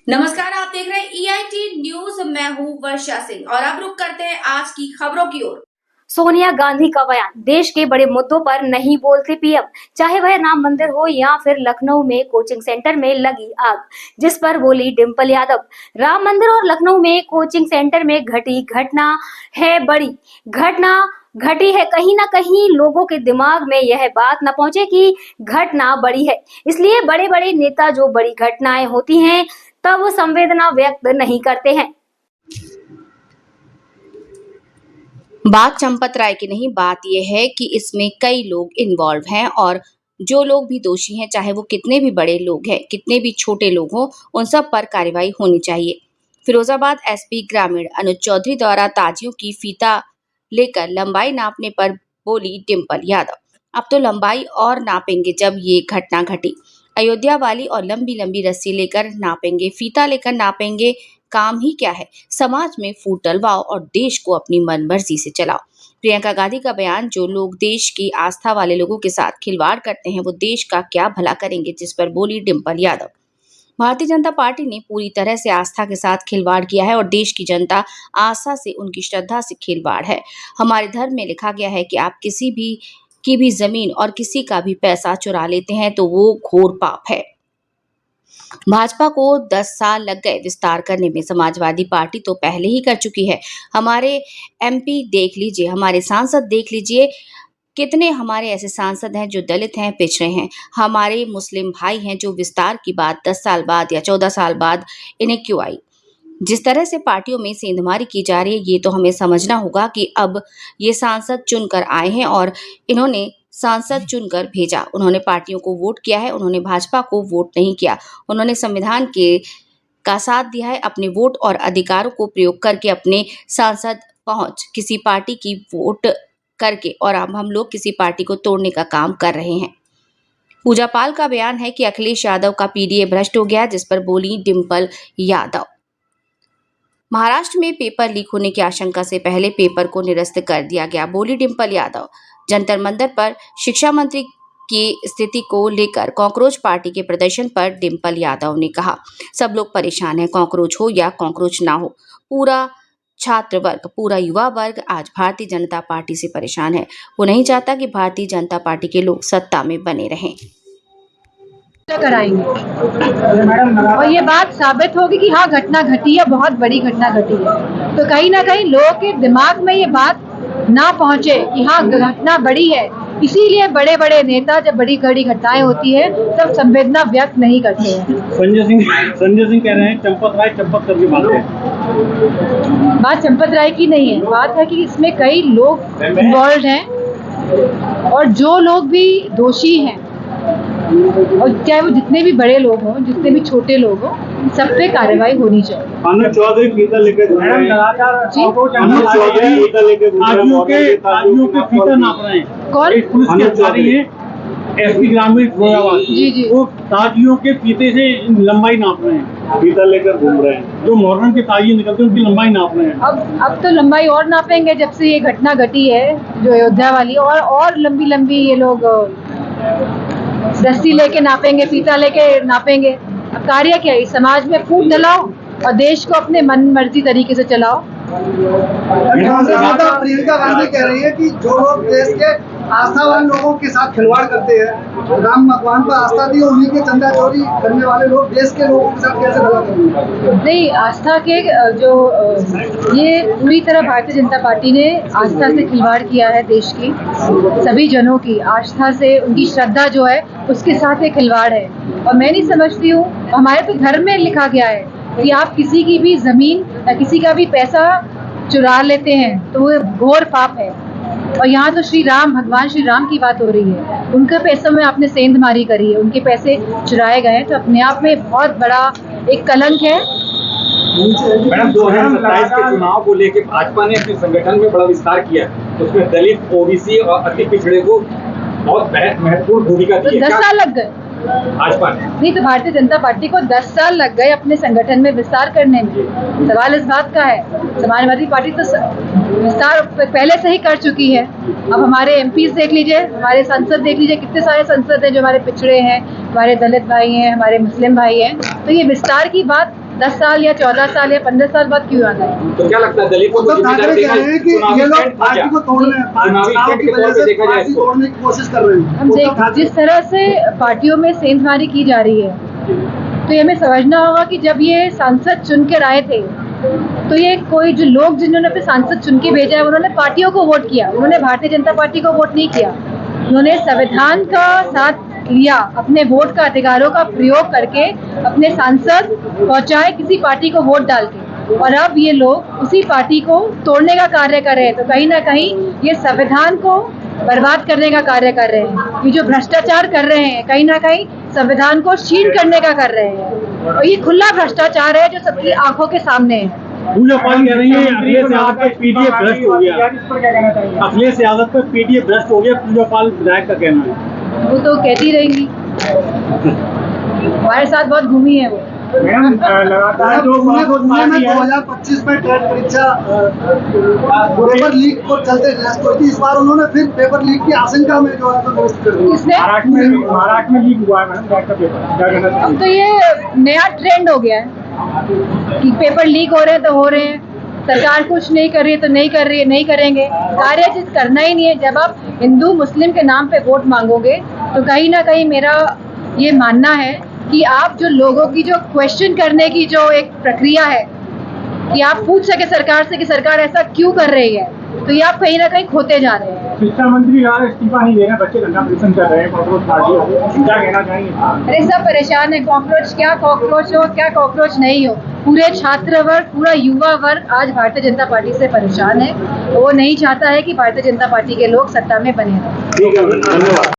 नमस्कार, आप देख रहे हैं EIT न्यूज। मैं हूं वर्षा सिंह और अब रुक करते हैं आज की खबरों की ओर। सोनिया गांधी का बयान, देश के बड़े मुद्दों पर नहीं बोलते पीएम, चाहे वह राम मंदिर हो या फिर लखनऊ में कोचिंग सेंटर में लगी आग, जिस पर बोली डिंपल यादव। राम मंदिर और लखनऊ में कोचिंग सेंटर में घटी घटना है बड़ी घटना घटी है। कहीं ना कहीं लोगों के दिमाग में यह बात न पहुंचे कि घटना बड़ी है, इसलिए बड़े बड़े नेता जो बड़ी घटनाएं होती हैं तब वो संवेदना व्यक्त नहीं करते हैं। बात चंपत राय की नहीं, बात यह है कि इसमें कई लोग इन्वॉल्व हैं और जो लोग भी दोषी हैं, चाहे वो कितने भी बड़े लोग हैं, कितने भी छोटे लोग हों, उन सब पर कार्रवाई होनी चाहिए। फिरोजाबाद एसपी ग्रामीण अनुज चौधरी द्वारा ताजियों की फीता लेकर लंबाई नापने पर बोली डिंपल यादव, अब तो लंबाई और नापेंगे। जब ये घटना घटी, अयोध्या वाली और लंबी लंबी रस्सी लेकर नापेंगे, फीता लेकर नापेंगे, काम ही क्या है। समाज में फूट डलवाओ और देश को अपनी मनमर्जी से चलाओ। प्रियंका गांधी का बयान, जो लोग देश की आस्था वाले लोगों के साथ खिलवाड़ करते हैं वो देश का क्या भला करेंगे, जिस पर बोली डिंपल यादव। भारतीय जनता पार्टी ने पूरी तरह से आस्था के साथ खिलवाड़ किया है और देश की जनता आस्था से, उनकी श्रद्धा से खिलवाड़ है। हमारे धर्म में लिखा गया है कि आप किसी भी की भी जमीन और किसी का भी पैसा चुरा लेते हैं तो वो घोर पाप है। भाजपा को 10 साल लग गए विस्तार करने में, समाजवादी पार्टी तो पहले ही कर चुकी है। हमारे एमपी देख लीजिए, हमारे सांसद देख लीजिए, कितने हमारे ऐसे सांसद हैं जो दलित हैं, पिछड़े हैं। हमारे मुस्लिम भाई हैं जो विस्तार की बात 10 साल बाद या 14 साल बाद इन्हें क्यों आई। जिस तरह से पार्टियों में सेंधमारी की जा रही है, ये तो हमें समझना होगा कि अब ये सांसद चुनकर आए हैं और इन्होंने सांसद चुनकर भेजा। उन्होंने पार्टियों को वोट किया है, उन्होंने भाजपा को वोट नहीं किया। उन्होंने संविधान का साथ दिया है, अपने वोट और अधिकारों को प्रयोग करके अपने सांसद पहुंच किसी पार्टी की वोट करके, और अब हम लोग किसी पार्टी को तोड़ने का काम कर रहे हैं। पूजा पाल का बयान है कि अखिलेश यादव का पीडीए भ्रष्ट हो गया, जिस पर बोली डिंपल यादव। महाराष्ट्र में पेपर लीक होने की आशंका से पहले पेपर को निरस्त कर दिया गया, बोली डिंपल यादव। जंतर मंतर पर शिक्षा मंत्री की स्थिति को लेकर कॉकरोच पार्टी के प्रदर्शन पर डिंपल यादव ने कहा, सब लोग परेशान हैं, कॉकरोच हो या कॉकरोच ना हो, पूरा छात्र वर्ग, पूरा युवा वर्ग आज भारतीय जनता पार्टी से परेशान है। वो नहीं चाहता कि भारतीय जनता पार्टी के लोग सत्ता में बने रहें। कराएंगे और ये बात साबित होगी कि हाँ, घटना घटी है, बहुत बड़ी घटना घटी है। तो कहीं ना कहीं लोगों के दिमाग में ये बात ना पहुंचे कि हाँ, घटना बड़ी है, इसीलिए बड़े बड़े नेता जब बड़ी बड़ी घटनाएं होती है तब संवेदना व्यक्त नहीं करते हैं। संजय सिंह कह रहे हैं चंपत राय चंपत करके बात है। बात चंपत राय की नहीं है, बात है कि इसमें कई लोग इन्वॉल्व हैं और जो लोग भी दोषी हैं, और चाहे वो जितने भी बड़े लोग हों, जितने भी छोटे लोग हों, सब पे कार्रवाई होनी चाहिए। अनुज चौधरी फीता लेके फीता नाप रहे हैं। कौन? अनुज चौधरी है, एसपी ग्रामीण फिरोजाबाद। जी। वो ताजियों के फीते से लंबाई नाप रहे हैं, फीता लेकर घूम रहे हैं। जो मोहर्रम के ताजिए निकलते हैं उनकी लंबाई नाप रहे हैं। अब तो लंबाई और नापेंगे, जब से ये घटना घटी है जो अयोध्या वाली, और लंबी लंबी ये लोग रस्सी लेके नापेंगे, फीता लेके नापेंगे। अब कार्य क्या है? समाज में फूट डलाओ और देश को अपने मन मर्जी तरीके से चलाओ। प्रियंका गांधी कह रही है कि जो लोग देश के आस्था वाले लोगों के साथ खिलवाड़ करते हैं, राम भगवान पर आस्था दी, उन्हीं के चंदा चोरी करने वाले लोग देश के लोगों के साथ कैसे भला करेंगे? नहीं, आस्था के जो ये पूरी तरह भारतीय जनता पार्टी ने आस्था से खिलवाड़ किया है, देश की सभी जनों की आस्था से, उनकी श्रद्धा जो है उसके साथ ये खिलवाड़ है। और मैं नहीं समझती हूँ, हमारे तो धर्म में लिखा गया है कि आप किसी की भी जमीन या किसी का भी पैसा चुरा लेते हैं तो वो घोर पाप है। और यहाँ तो भगवान श्री राम की बात हो रही है, उनके पैसों में आपने सेंधमारी करी है, उनके पैसे चुराए गए हैं, तो अपने आप में बहुत बड़ा एक कलंक है। मैडम, 2027 के चुनाव को लेकर भाजपा ने अपने संगठन में बड़ा विस्तार किया, उसमें दलित, ओबीसी और अति पिछड़े को बहुत महत्वपूर्ण भूमिका दी है। 10 साल लग गए भाजपा ने, नहीं तो भारतीय जनता पार्टी को 10 साल लग गए अपने संगठन में विस्तार करने में। सवाल इस बात का है, समाजवादी पार्टी तो विस्तार पहले से ही कर चुकी है। अब हमारे एमपीज देख लीजिए, हमारे सांसद देख लीजिए, कितने सारे सांसद हैं जो हमारे पिछड़े हैं, हमारे दलित भाई हैं, हमारे मुस्लिम भाई हैं। तो ये विस्तार की बात 10 साल या 14 साल या 15 साल बाद क्यों आता है? तो क्या लगता है दलित को उद्धव ठाकरे कह रहे हैं कि ये लोग पार्टी को तोड़ने, चुनाव की वजह से पार्टी तोड़ने की कोशिश कर रहे हैं। हम देख जिस तरह से पार्टियों में सेंधमारी की जा रही है, तो ये हमें समझना होगा कि जब ये सांसद चुन कर आए थे, तो ये कोई जो लोग जिन्होंने अपने सांसद चुन के भेजा है, उन्होंने पार्टियों को वोट किया, उन्होंने भारतीय जनता पार्टी को वोट नहीं किया। उन्होंने संविधान का साथ लिया, अपने वोट का अधिकारों का प्रयोग करके अपने सांसद पहुंचाए किसी पार्टी को वोट डाल के, और अब ये लोग उसी पार्टी को तोड़ने का कार्य कर रहे हैं। तो कहीं ना कहीं ये संविधान को बर्बाद करने का कार्य कर रहे हैं। ये जो भ्रष्टाचार कर रहे हैं, कहीं ना कहीं संविधान को क्षीण करने का कर रहे हैं, और ये खुला भ्रष्टाचार है जो सबकी आंखों के सामने है। पूजा पाल कह रही है अखिलेश यादव पर पीडीए भ्रष्ट हो गया। इस पर क्या कहना चाहिए? अखिलेश यादव पर पीडीए भ्रष्ट हो गया, पूजा पाल विधायक का कहना है। वो तो कहती रहेंगी, हमारे साथ बहुत घूमी है वो। लगातार जो 2025 में टेट परीक्षा पेपर लीक को चलते हुई थी, इस बार उन्होंने फिर पेपर लीक की आशंका में जो है तो दोस्त कर दी। किसने? महाराष्ट्र में लीक हुआ है मैडम टेट का पेपर, क्या कहना चाहिए? अब तो ये नया ट्रेंड हो गया है कि पेपर लीक हो रहे हैं तो हो रहे हैं, सरकार कुछ नहीं कर रही है तो नहीं कर रही है, नहीं करेंगे। कार्य चीज करना ही नहीं है। जब आप हिंदू मुस्लिम के नाम पे वोट मांगोगे, तो कहीं ना कहीं मेरा ये मानना है कि आप जो लोगों की जो क्वेश्चन करने की जो एक प्रक्रिया है, कि आप पूछ सके सरकार से कि सरकार ऐसा क्यों कर रही है, तो ये आप कहीं ना कहीं खोते जा रहे हैं। शिक्षा मंत्री यार इस्तीफा नहीं दे रहे, बच्चे धरना प्रदर्शन कर रहे हैं कॉकरोच पार्टी, क्या कहना चाहेंगे? अरे सब परेशान है। कॉकरोच क्या कॉकरोच हो, क्या कॉकरोच नहीं हो, पूरे छात्र वर्ग, पूरा युवा वर्ग आज भारतीय जनता पार्टी से परेशान है। वो नहीं चाहता है कि भारतीय जनता पार्टी के लोग सत्ता में बने रहें। ठीक है, धन्यवाद।